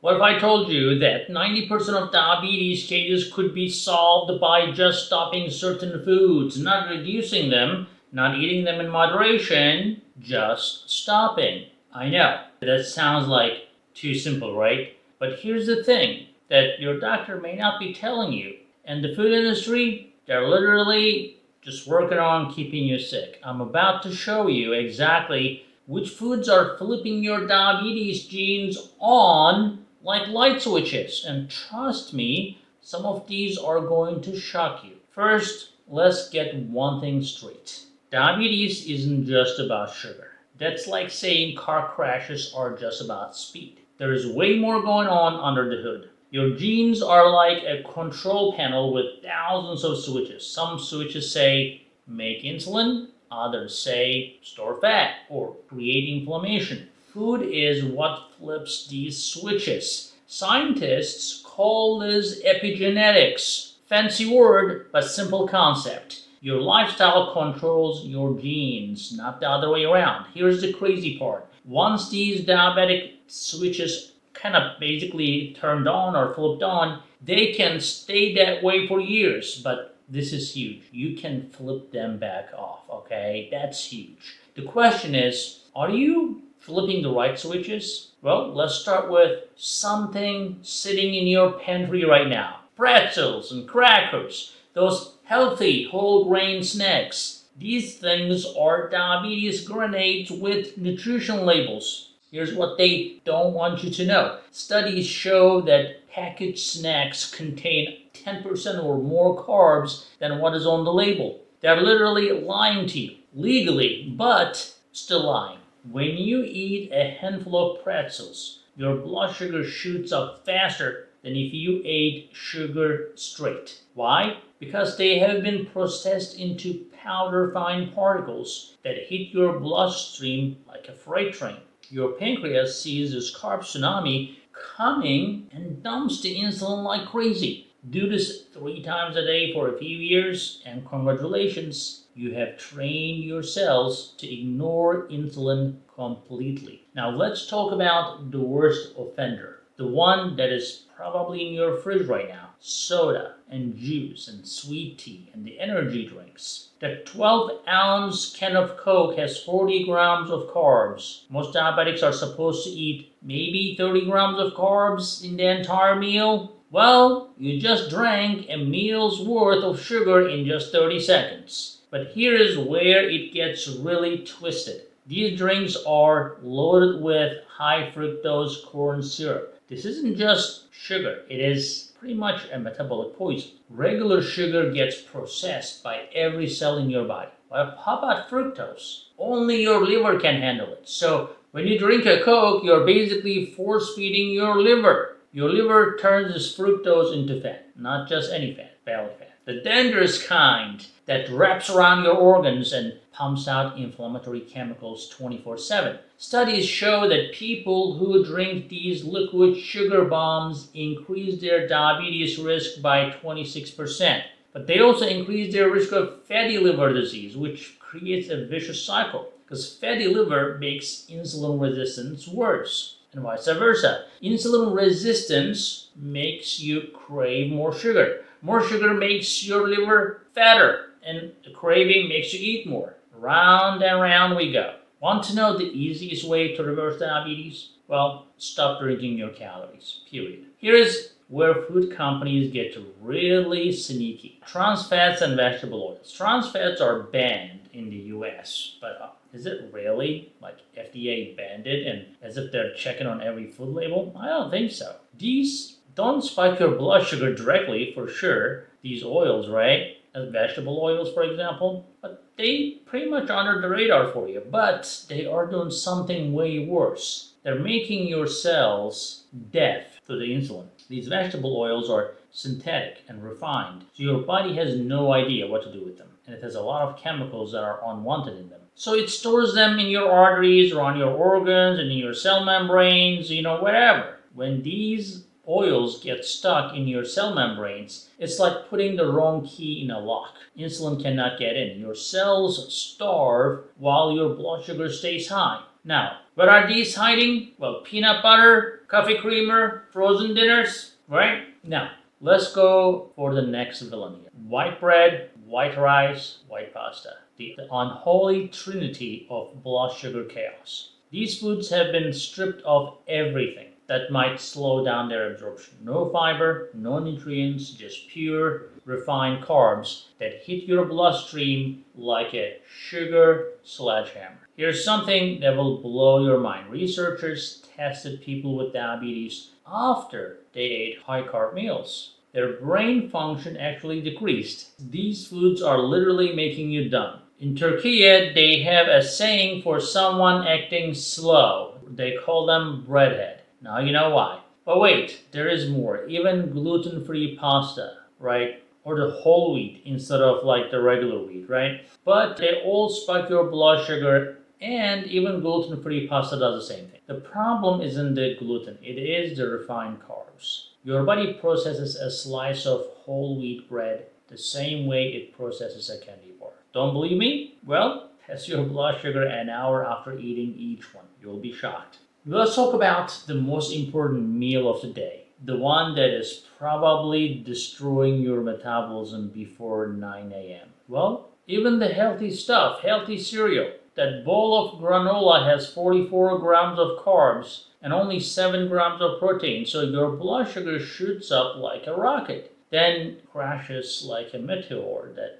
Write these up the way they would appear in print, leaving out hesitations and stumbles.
What if I told you that 90% of diabetes cases could be solved by just stopping certain foods, not reducing them, not eating them in moderation, just stopping? I know, that sounds like too simple, right? But here's the thing that your doctor may not be telling you. And the food industry, they're literally just working on keeping you sick. I'm about to show you exactly which foods are flipping your diabetes genes on like light switches. And trust me, some of these are going to shock you. First, let's get one thing straight. Diabetes isn't just about sugar. That's like saying car crashes are just about speed. There is way more going on under the hood. Your genes are like a control panel with thousands of switches. Some switches say make insulin, others say store fat or create inflammation. Food is what flips these switches. Scientists call this epigenetics. Fancy word, but simple concept. Your lifestyle controls your genes, not the other way around. Here's the crazy part. Once these diabetic switches kind of basically turned on or flipped on, they can stay that way for years. But this is huge. You can flip them back off, okay? That's huge. The question is, are you flipping the right switches? Well, let's start with something sitting in your pantry right now. Pretzels and crackers, those healthy whole grain snacks. These things are diabetes grenades with nutrition labels. Here's what they don't want you to know. Studies show that packaged snacks contain 10% or more carbs than what is on the label. They're literally lying to you, legally, but still lying. When you eat a handful of pretzels, your blood sugar shoots up faster than if you ate sugar straight. Why? Because they have been processed into powder fine particles that hit your bloodstream like a freight train. Your pancreas sees this carb tsunami coming and dumps the insulin like crazy. Do this 3 times a day for a few years, and congratulations, you have trained your cells to ignore insulin completely. Now let's talk about the worst offender, the one that is probably in your fridge right now: soda and juice and sweet tea and the energy drinks. The 12-ounce can of Coke has 40 grams of carbs. Most diabetics are supposed to eat maybe 30 grams of carbs in the entire meal. Well, you just drank a meal's worth of sugar in just 30 seconds. But here is where it gets really twisted. These drinks are loaded with high fructose corn syrup. This isn't just sugar, it is pretty much a metabolic poison. Regular sugar gets processed by every cell in your body. Well, how about fructose? Only your liver can handle it. So when you drink a Coke, you're basically force feeding your liver. Your liver turns this fructose into fat, not just any fat, belly fat. The dangerous kind that wraps around your organs and pumps out inflammatory chemicals 24/7. Studies show that people who drink these liquid sugar bombs increase their diabetes risk by 26%. But they also increase their risk of fatty liver disease, which creates a vicious cycle, because fatty liver makes insulin resistance worse, and vice versa. Insulin resistance makes you crave more sugar. More sugar makes your liver fatter, and the craving makes you eat more. Round and round we go. Want to know the easiest way to reverse diabetes? Well, stop drinking your calories, period. Here is where food companies get really sneaky. Trans fats and vegetable oils. Trans fats are banned in the US, but is it really? Like FDA banned it and as if they're checking on every food label? I don't think so. These don't spike your blood sugar directly, for sure, these oils, right? As vegetable oils, for example, but they pretty much under the radar for you. But they are doing something way worse. They're making your cells deaf to the insulin. These vegetable oils are synthetic and refined, so your body has no idea what to do with them. And it has a lot of chemicals that are unwanted in them. So it stores them in your arteries or on your organs and in your cell membranes, whatever. When these oils get stuck in your cell membranes, it's like putting the wrong key in a lock. Insulin cannot get in. Your cells starve while your blood sugar stays high. Now, what are these hiding? Well, peanut butter, coffee creamer, frozen dinners, right? Now, let's go for the next villain here. White bread, white rice, white pasta. The unholy trinity of blood sugar chaos. These foods have been stripped of everything that might slow down their absorption. No fiber, no nutrients, just pure refined carbs that hit your bloodstream like a sugar sledgehammer. Here's something that will blow your mind. Researchers tested people with diabetes after they ate high carb meals. Their brain function actually decreased. These foods are literally making you dumb. In Turkey, they have a saying for someone acting slow. They call them breadhead. Now you know why. But wait, there is more. Even gluten-free pasta, right? Or the whole wheat instead of like the regular wheat, right? But they all spike your blood sugar, and even gluten-free pasta does the same thing. The problem isn't the gluten, it is the refined carbs. Your body processes a slice of whole wheat bread the same way it processes a candy bar. Don't believe me? Well, test your blood sugar an hour after eating each one. You'll be shocked. Let's talk about the most important meal of the day. The one that is probably destroying your metabolism before 9 a.m. Well, even the healthy stuff, healthy cereal. That bowl of granola has 44 grams of carbs and only 7 grams of protein, so your blood sugar shoots up like a rocket, then crashes like a meteor that,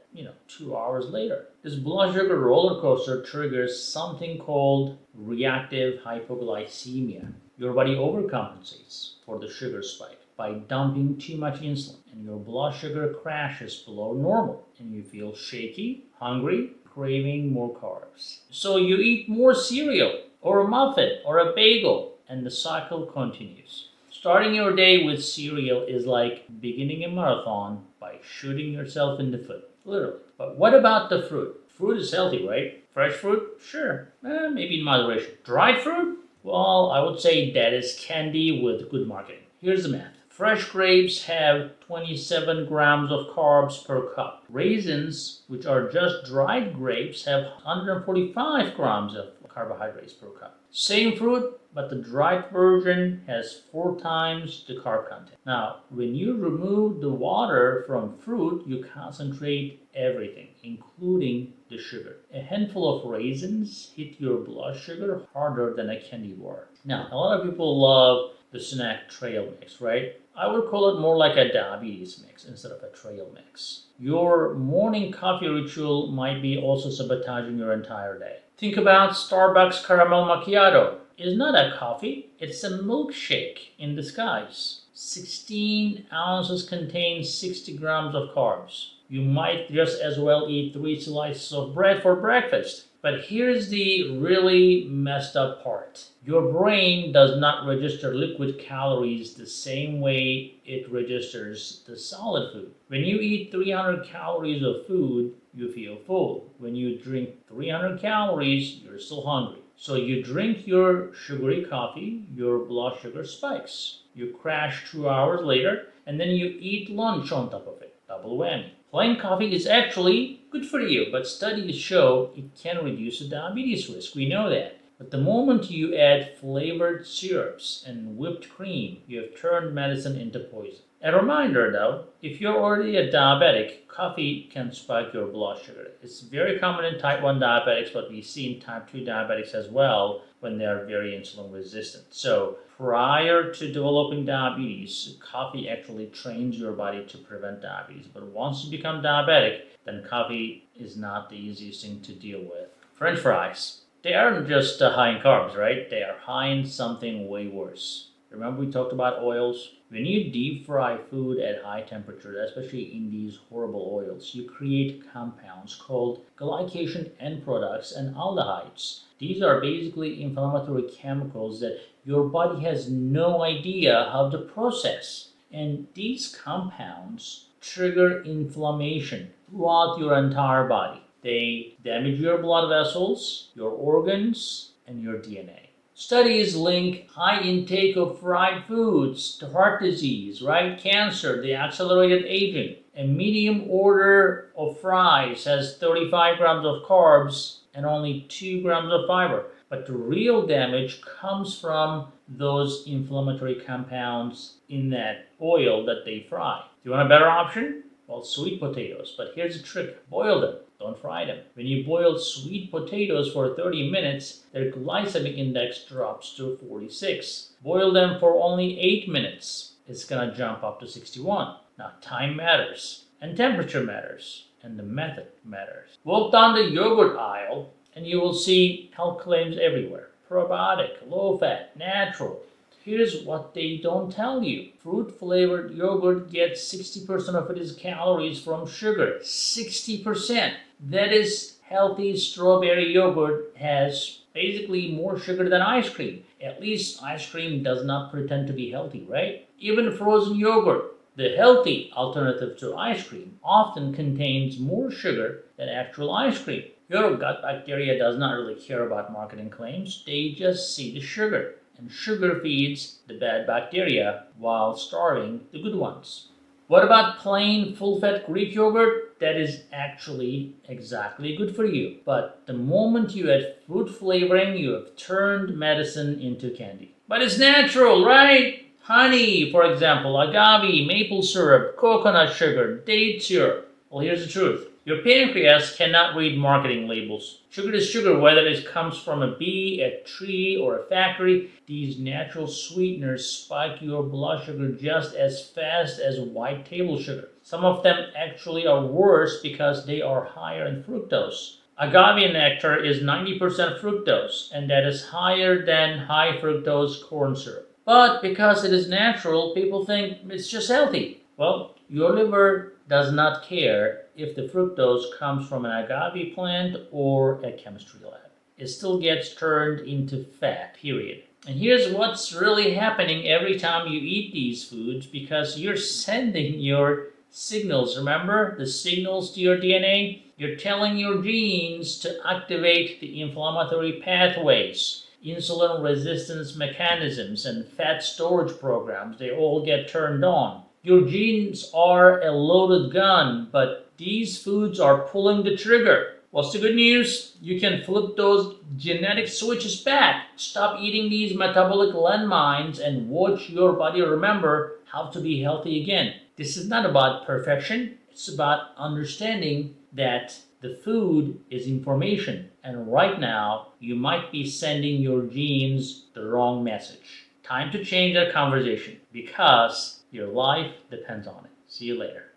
2 hours later. This blood sugar roller coaster triggers something called reactive hypoglycemia. Your body overcompensates for the sugar spike by dumping too much insulin, and your blood sugar crashes below normal, and you feel shaky, hungry, craving more carbs. So you eat more cereal, or a muffin, or a bagel, and the cycle continues. Starting your day with cereal is like beginning a marathon by shooting yourself in the foot, literally. But what about the fruit? Fruit is healthy, right? Fresh fruit? Sure. Maybe in moderation. Dried fruit? Well, I would say that is candy with good marketing. Here's the math. Fresh grapes have 27 grams of carbs per cup. Raisins, which are just dried grapes, have 145 grams of carbohydrates per cup. Same fruit, but the dried version has 4 times the carb content. Now, when you remove the water from fruit, you concentrate everything, including the sugar. A handful of raisins hit your blood sugar harder than a candy bar. Now, a lot of people love the snack trail mix, right? I would call it more like a diabetes mix instead of a trail mix. Your morning coffee ritual might be also sabotaging your entire day. Think about Starbucks caramel macchiato. It's not a coffee, it's a milkshake in disguise. 16 ounces contain 60 grams of carbs. You might just as well eat 3 slices of bread for breakfast. But here's the really messed up part. Your brain does not register liquid calories the same way it registers the solid food. When you eat 300 calories of food, you feel full. When you drink 300 calories, you're still hungry. So you drink your sugary coffee, your blood sugar spikes. You crash 2 hours later, and then you eat lunch on top of it. Double whammy. Plain coffee is actually good for you, but studies show it can reduce the diabetes risk. We know that. But the moment you add flavored syrups and whipped cream, you have turned medicine into poison. A reminder though, if you're already a diabetic, coffee can spike your blood sugar. It's very common in type 1 diabetics, but we see in type 2 diabetics as well when they are very insulin resistant. So prior to developing diabetes, coffee actually trains your body to prevent diabetes. But once you become diabetic, then coffee is not the easiest thing to deal with. French fries. They aren't just high in carbs, right? They are high in something way worse. Remember we talked about oils? When you deep fry food at high temperatures, especially in these horrible oils, you create compounds called glycation end products and aldehydes. These are basically inflammatory chemicals that your body has no idea how to process. And these compounds trigger inflammation throughout your entire body. They damage your blood vessels, your organs, and your DNA. Studies link high intake of fried foods to heart disease, right? Cancer, the accelerated aging. A medium order of fries has 35 grams of carbs and only 2 grams of fiber. But the real damage comes from those inflammatory compounds in that oil that they fry. Do you want a better option? Well, sweet potatoes. But here's the trick. Boil them. Don't fry them. When you boil sweet potatoes for 30 minutes, their glycemic index drops to 46. Boil them for only 8 minutes. It's going to jump up to 61. Now, time matters, and temperature matters, and the method matters. Walk down the yogurt aisle, and you will see health claims everywhere. Probiotic, low-fat, natural. Here's what they don't tell you. Fruit-flavored yogurt gets 60% of its calories from sugar. 60%. That is, healthy strawberry yogurt has basically more sugar than ice cream. At least ice cream does not pretend to be healthy, right? Even frozen yogurt, the healthy alternative to ice cream, often contains more sugar than actual ice cream. Your gut bacteria does not really care about marketing claims. They just see the sugar. And sugar feeds the bad bacteria while starving the good ones. What about plain full-fat Greek yogurt? That is actually exactly good for you. But the moment you add fruit flavoring, you have turned medicine into candy. But it's natural, right? Honey, for example, agave, maple syrup, coconut sugar, date syrup. Well, here's the truth. Your pancreas cannot read marketing labels. Sugar is sugar, whether it comes from a bee, a tree, or a factory. These natural sweeteners spike your blood sugar just as fast as white table sugar. Some of them actually are worse because they are higher in fructose. Agave nectar is 90% fructose, and that is higher than high fructose corn syrup. But because it is natural, people think it's just healthy. Well, your liver does not care if the fructose comes from an agave plant or a chemistry lab. It still gets turned into fat, period. And here's what's really happening every time you eat these foods, because you're sending your signals, remember? The signals to your DNA? You're telling your genes to activate the inflammatory pathways, insulin resistance mechanisms, and fat storage programs. They all get turned on. Your genes are a loaded gun, but these foods are pulling the trigger. What's the good news? You can flip those genetic switches back. Stop eating these metabolic landmines and watch your body remember how to be healthy again. This is not about perfection. It's about understanding that the food is information. And right now, you might be sending your genes the wrong message. Time to change that conversation because your life depends on it. See you later.